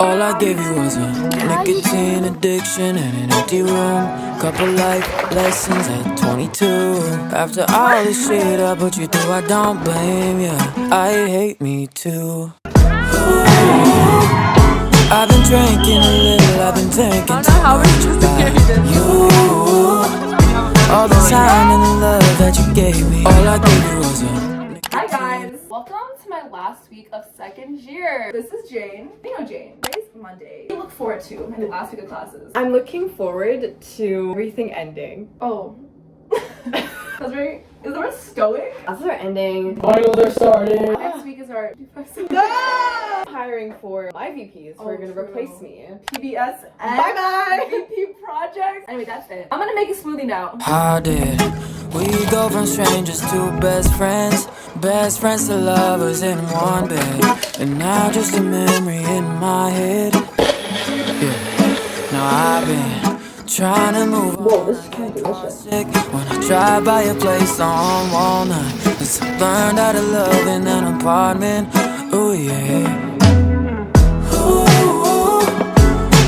All I gave you was a nicotine addiction and an empty room. Couple life lessons at 22. After all this shit I put you through, I don't blame you. I hate me too. Ooh, I've been drinking a little, I've been taking too much by you. All the time and the love that you gave me. All I gave you was a Hi guys! Welcome to my last week of second year. This is Jane. You know Jane. Today's Monday. What do you look forward to in the last week of classes? I'm looking forward to everything ending. Oh. That's very... Is the word stoic? Classes are ending. Finals are starting. Next week is our... Hiring for my VPs who are going to true. replace me. PBS and Bye-bye! VP projects. Anyway, that's it. I'm gonna make a smoothie now. How did we go from strangers to best friends? Best friends to lovers in one bed. And now just a memory in my head. Yeah. Now I've been trying to move on. Whoa, this is kind of delicious. Sick when I drive by a place on Walnut. Cause I learned how to love in an apartment. Ooh yeah. Ooh,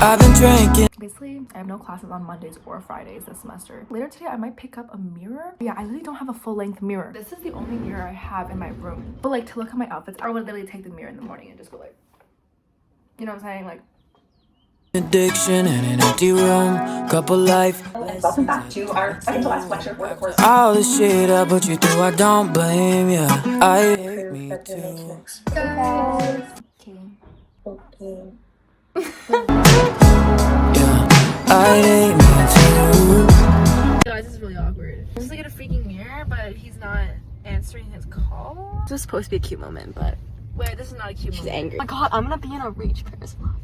I've been drinking. Basically, I have no classes on Mondays or Fridays this semester. Later today, I might pick up a mirror. But yeah, I literally don't have a full-length mirror. This is the only mirror I have in my room. But like, to look at my outfits, I would literally take the mirror in the morning and just go like, you know what I'm saying? Like, Addiction in an empty room. Couple life. Welcome back to our second to last lecture for the course. All the shit I put you through, I don't blame you. I hate me too. Yeah, I hate me too. guys, this is really awkward. This is like a freaking mirror, but he's not answering his call. This was supposed to be a cute moment, but Wait, this is not a cute she's moment. angry. Oh my god, I'm gonna be in a Reach Paris vlog.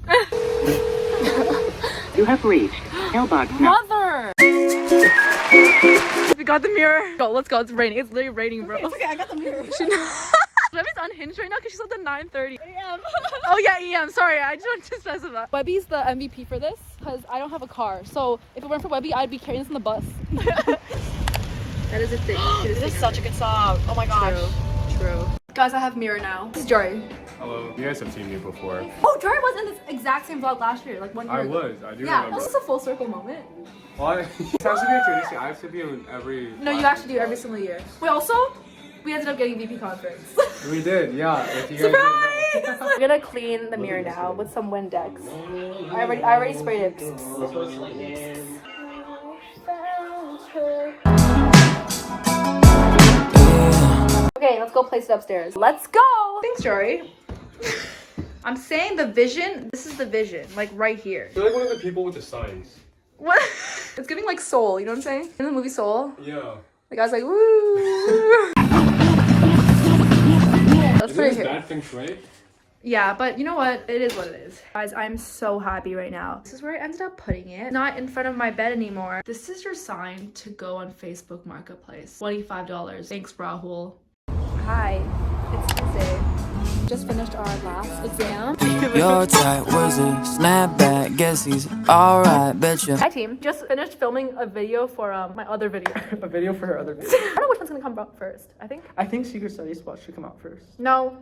You have reached mailbox Mother! We got the mirror. Go, let's go. It's raining. It's literally raining, bro. Okay, I got the mirror. Webby's unhinged right now because she's at the 9:30 a.m. Oh yeah, EM. Sorry, I just wanted to specify. Webby's the MVP for this because I don't have a car. So if it weren't for Webby, I'd be carrying this in the bus. That is a thing. This is such a good song. Oh my gosh. True. Guys, I have mirror now. This is Jory. Hello. You guys have seen me before. Oh, Jory was in this exact same vlog last year, like 1 year I ago. was. I do Yeah, remember. this is a full circle moment. Well, it has to be a tradition. I have to be in every. No, you actually do every single year. Wait, also, we ended up getting VP conference. We did, yeah. If you guys didn't know. We're gonna clean the mirror now with some Windex. I already sprayed it. Okay, let's go place it upstairs. Let's go! Thanks, Jory. I'm saying the vision, this is the vision, like right here. You're like one of the people with the signs. What? It's giving like Soul, you know what I'm saying? In the movie Soul, Yeah. the guy's like, woo! That's Isn't pretty this good. bad feng shui? Yeah, but you know what? It is what it is. Guys, I'm so happy right now. This is where I ended up putting it. Not in front of my bed anymore. This is your sign to go on Facebook Marketplace. $25. Thanks, Rahul. Hi, it's Tuesday. Just finished our last exam. Your tight was a snapback. Guess he's alright, betcha. Hi team, just finished filming a video for my other video. A video for her other video. I don't know which one's gonna come out first. I think Secret Study Spot should come out first. No.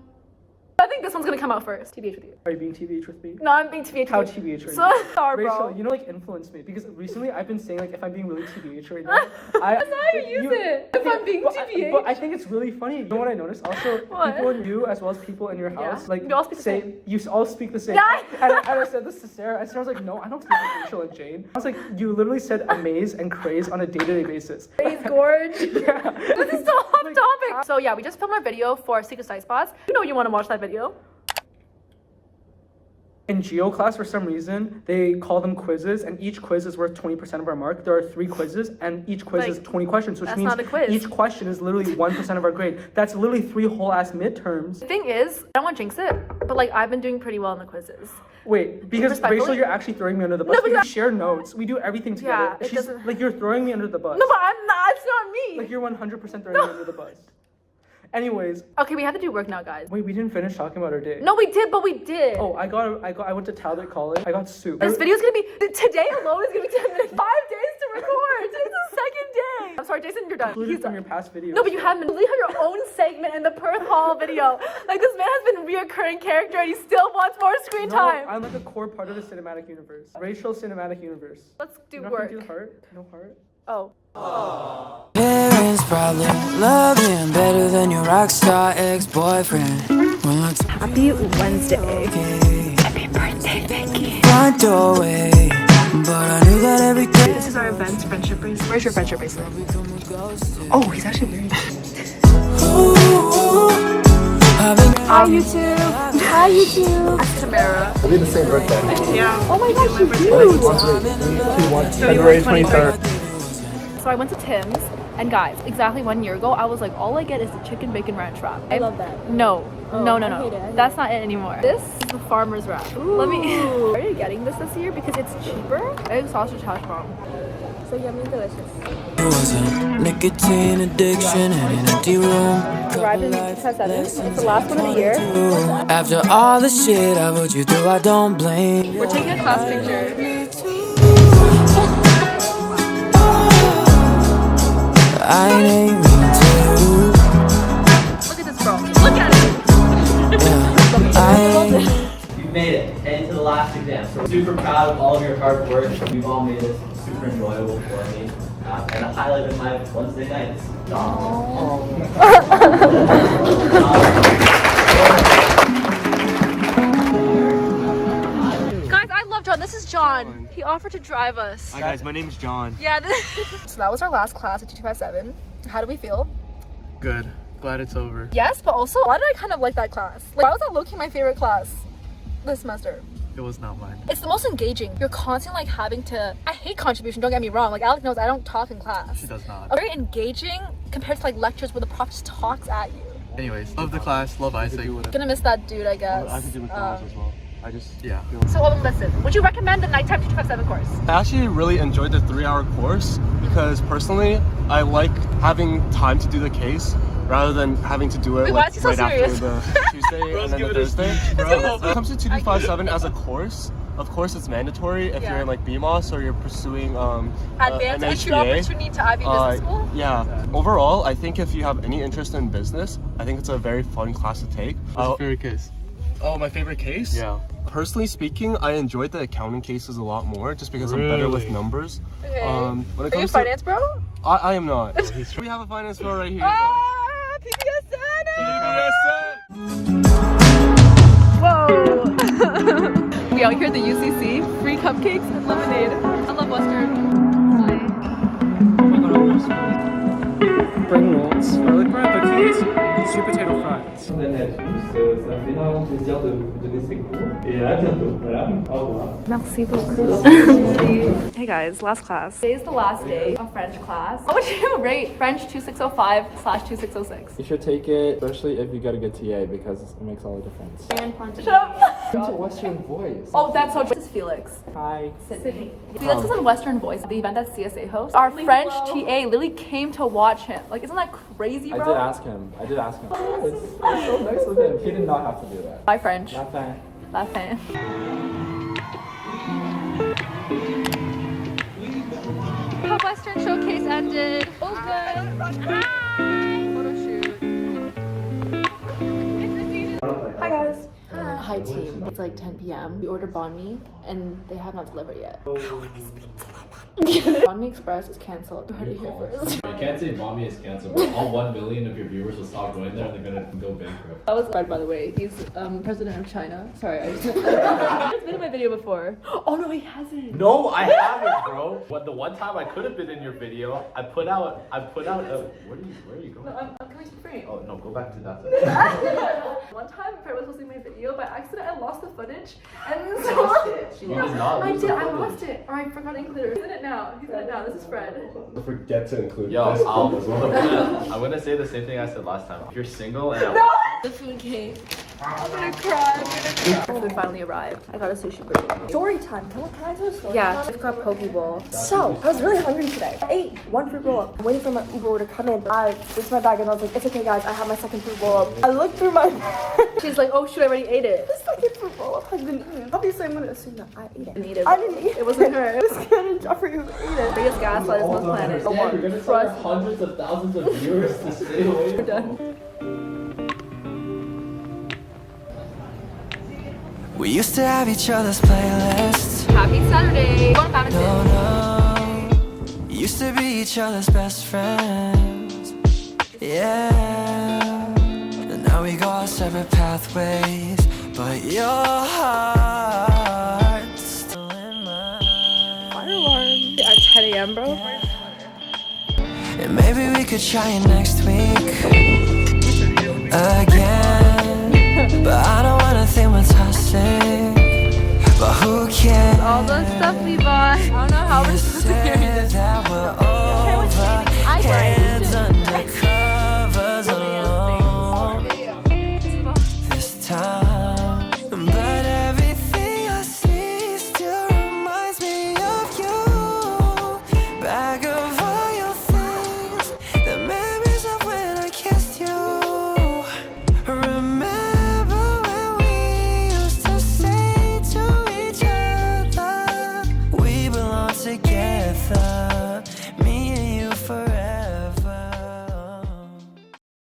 I think this one's gonna come out first. TBH with you. Are you being TBH with me? No, I'm being TBH How with you. TBH are you? So sorry, Rachel, bro. you know, like, influence me because recently I've been saying, like, if I'm being really TBH right now, That's not how you use it. If I'm being TBH. But I think it's really funny. You know what I noticed? Also, What? people in you as well as people in your house, Yeah. like, We all speak the say same. you all speak the same. Yeah. And I said this to Sarah, and Sarah was like, no, I don't speak like Rachel and Jane. I was like, you literally said amaze and craze on a day-to-day basis. Praise Gorge. Yeah. This is so hot topic. So yeah, we just filmed our video for Secret Side Spots. You know you want to watch that video. In geo class, for some reason, they call them quizzes, and each quiz is worth 20% of our mark. There are 3 quizzes, and each quiz is Like, 20 questions, which that's means not a quiz. each question is literally 1% of our grade. That's literally 3 whole ass midterms. The thing is, I don't want to jinx it, but like I've been doing pretty well in the quizzes. Wait, because Respectfully? Rachel, you're actually throwing me under the bus. No, but we that- share notes. We do everything together. Yeah, it doesn't- Like, you're throwing me under the bus. No, but I'm not. It's not me. Like, you're 100% throwing me under the bus. Anyways, Okay, we have to do work now, guys. wait, we didn't finish talking about our day. No, we did, but we did. Oh, I went to Talbot College. I got soup. This video's gonna be today alone is gonna be 10 minutes. 5 days to record. Today's the second day. I'm sorry, Jason, you're done. Included from your past videos. No, but you haven't. You have your own segment in the Perth Hall video. Like, this man has been a reoccurring character and he still wants more screen time. I'm like a core part of the cinematic universe. Racial cinematic universe. Let's do You're not work. gonna do heart? No heart? Oh. Parents probably love him better than your rockstar ex-boyfriend. Happy Wednesday. Happy birthday, Vicky. Front doorway, but I knew that everything. This is our event's friendship bracelet. Where's your friendship bracelet? Oh, he's actually wearing it. Hi, YouTube. Hi, YouTube. That's Tamara. We'll be the same birthday. Yeah. Oh my gosh, she's cute. February 23rd. So I went to Tim's, and guys, exactly 1 year ago, I was like, all I get is the chicken bacon ranch wrap. I love that. No. Oh, No. I hate it. That's not it anymore. This is the farmer's wrap. Let me. Are you getting this year because it's cheaper? Egg sausage hash brown. So yummy and delicious. It was a nicotine addiction and an empty room. Arrived in 2007. It's the last one of the year. After all the shit I put you through, I don't blame you. We're taking a class picture. I ain't mean to. Look at this girl. Look at it. You've made it into the last exam. So we're super proud of all of your hard work. You've all made this super enjoyable for me. And a highlight of my Wednesday nights. Guys, I love John. This is John. He offered to drive us. Hi guys, my name's John. Yeah. So that was our last class at 2257. How do we feel? Good. Glad it's over. Yes, but also, why did I kind of like that class? Like, why was that low-key my favorite class this semester? It was not mine. It's the most engaging. You're constantly like having to. I hate contribution. Don't get me wrong. Like Alex knows, I don't talk in class. She does not. Very engaging compared to like lectures where the prof just talks at you. Anyways, love the class, love Isaac. Gonna miss that dude, I guess. I could do McDonald's as well. I just, yeah. So listen, would you recommend the nighttime 2257 course? I actually really enjoyed the 3-hour course because personally, I like having time to do the case rather than having to do it why like, is he so right after serious? the Tuesday and then the Thursday. When it comes to 2257 as a course, of course it's mandatory if you're in like BMOS or you're pursuing Advanced an entry HBA. opportunity to Ivy Business School? Yeah. Overall, I think if you have any interest in business, I think it's a very fun class to take. What's your favorite case? Oh, my favorite case? Yeah. Personally speaking, I enjoyed the accounting cases a lot more just because I'm better with numbers. Okay. When it Are you a comes finance bro? I am not. We have a finance bro right here. Ah, PPSN! Whoa! We out here at the UCC, free cupcakes and lemonade. I love Western. Spring rolls, garlic bread, cookies, sweet potato fries. Ça me fait énormément plaisir de vous donner ces cours. Et à bientôt. Voilà. Au revoir. Merci beaucoup. Hey guys, last class. Today is the last day of French class. How would you rate French 2605/2606? You should take it, especially if you get a good TA, because it makes all the difference. Shut up! It's a Western voice. Oh, that's so. This is Felix. Hi. Sydney. Felix is on Western Voice, the event that CSA hosts. Our French TA literally came to watch him. Like, isn't that crazy, bro? I did ask him. It's so nice of him. He did not have to do that. Bye, French. Not that. La fin. The Western Showcase ended. Open. Hi. Photo shoot. Hi, guys. Hi, team. It's like 10 p.m. We ordered banh mi, and they have not delivered yet. Banh mi Express is canceled. You heard it here first. You can't say mommy is canceled, but all 1 million of your viewers will stop going there and they're gonna go bankrupt. That was Fred, by the way. He's president of China. Sorry, I just he's been in my video before. Oh no, he hasn't. No, I haven't, bro. What the one time I could have been in your video, I put out a where are you going? No, I'm coming to frame. Oh no, go back to that. One time, Fred was posting my video by accident. I lost the footage, and You so lost it. You did not I lose did. the I footage. lost it, or I forgot to include it. He's in it now. He's in it now. This is Fred. Forget to include Yo, this. I'm gonna say the same thing I said last time. If you're single and The food came. I'm gonna cry. Food finally arrived. I got a sushi burger. Story time. Can I tell a story? Yeah, time? I've got poke bowl. So, I was really hungry today. I ate one fruit roll up. I'm waiting for my Uber to come in. I reached my bag and I was like, it's okay guys, I have my second fruit roll up. I looked through my bag. She's like, oh shoot, I already ate it. The second fruit roll up has been eaten. Obviously, I'm gonna assume that I ate it. Didn't eat it. I didn't eat it. It wasn't her. It was Karen and Jeffrey who ate it. Biggest gaslight is on the planet. You're gonna tell hundreds of thousands of viewers to stay away. We're done. We used to have each other's playlists. Happy Saturday. Going to No, no. Used to be each other's best friends. Yeah. And now we go our separate pathways. But your heart's still in mine. Fire alarm at 10 a.m. bro. And maybe we could try it next week again. But I don't wanna think we're toxic. But who cares? All the stuff we bought. I don't know how we're supposed to carry this. That we're over. I